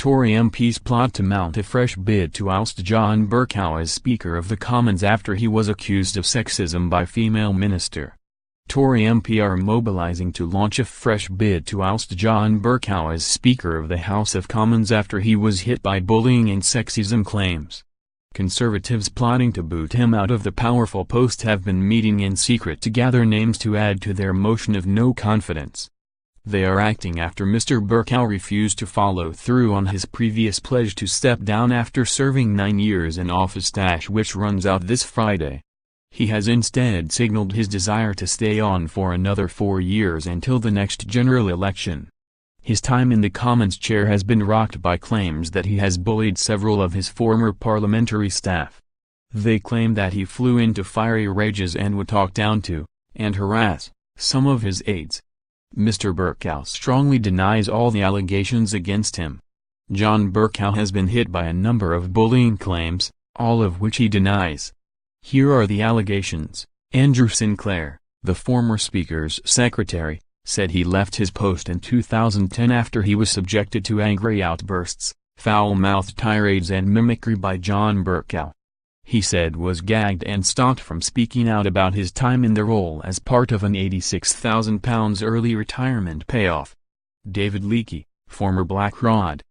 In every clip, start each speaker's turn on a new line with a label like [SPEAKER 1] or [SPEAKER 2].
[SPEAKER 1] Tory MPs plot to mount a fresh bid to oust John Bercow as Speaker of the Commons after he was accused of sexism by female minister. Tory MP are mobilising to launch a fresh bid to oust John Bercow as Speaker of the House of Commons after he was hit by bullying and sexism claims. Conservatives plotting to boot him out of the powerful post have been meeting in secret to gather names to add to their motion of no confidence. They are acting after Mr. Bercow refused to follow through on his previous pledge to step down after serving 9 years in office, which runs out this Friday. He has instead signaled his desire to stay on for another 4 years until the next general election. His time in the Commons chair has been rocked by claims that he has bullied several of his former parliamentary staff. They claim that he flew into fiery rages and would talk down to, and harass, some of his aides. Mr. Bercow strongly denies all the allegations against him. John Bercow has been hit by a number of bullying claims, all of which he denies. Here are the allegations. Andrew Sinclair, the former Speaker's secretary, said he left his post in 2010 after he was subjected to angry outbursts, foul-mouthed tirades and mimicry by John Bercow. He said was gagged and stopped from speaking out about his time in the role as part of an £86,000 early retirement payoff. David Leakey, former Black Rod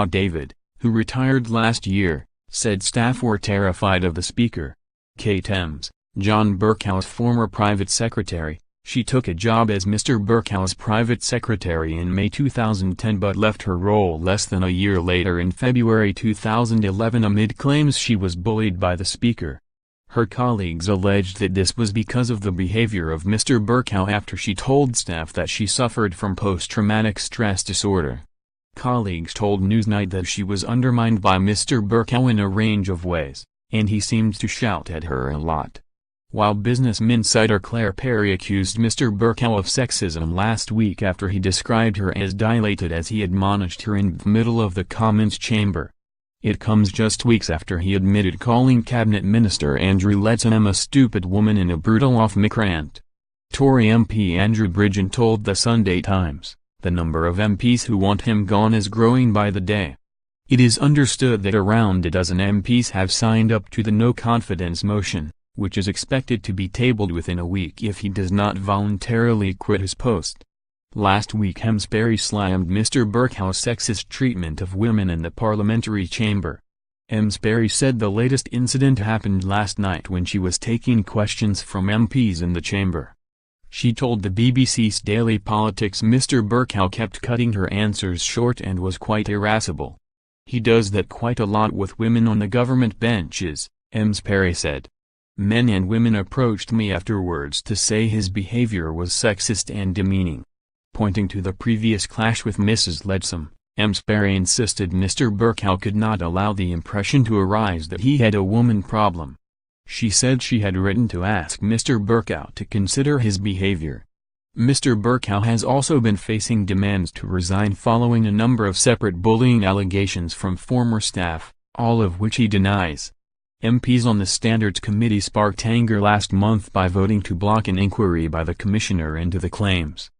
[SPEAKER 1] David, who retired last year, said staff were terrified of the Speaker. Kate Ems, John Bercow's former private secretary, she took a job as Mr. Bercow's private secretary in May 2010 but left her role less than a year later in February 2011 amid claims she was bullied by the Speaker. Her colleagues alleged that this was because of the behavior of Mr. Bercow after she told staff that she suffered from post-traumatic stress disorder. Colleagues told Newsnight that she was undermined by Mr. Bercow in a range of ways, and he seemed to shout at her a lot. While Business Insider Claire Perry accused Mr. Bercow of sexism last week after he described her as dilated as he admonished her in the middle of the Commons chamber. It comes just weeks after he admitted calling Cabinet Minister Andrew Leadsom a stupid woman in a brutal off-mic rant. Tory MP Andrew Bridgen told the Sunday Times, "The number of MPs who want him gone is growing by the day. It is understood that around a dozen MPs have signed up to the no-confidence motion, which is expected to be tabled within a week if he does not voluntarily quit his post." Last week Perry slammed Mr. Bercow's sexist treatment of women in the parliamentary chamber. Perry said the latest incident happened last night when she was taking questions from MPs in the chamber. She told the BBC's Daily Politics Mr. Bercow kept cutting her answers short and was quite irascible. "He does that quite a lot with women on the government benches," Perry said. "Men and women approached me afterwards to say his behavior was sexist and demeaning." Pointing to the previous clash with Mrs. Leadsom, Perry insisted Mr. Bercow could not allow the impression to arise that he had a woman problem. She said she had written to ask Mr. Bercow to consider his behavior. Mr. Bercow has also been facing demands to resign following a number of separate bullying allegations from former staff, all of which he denies. MPs on the Standards Committee sparked anger last month by voting to block an inquiry by the Commissioner into the claims.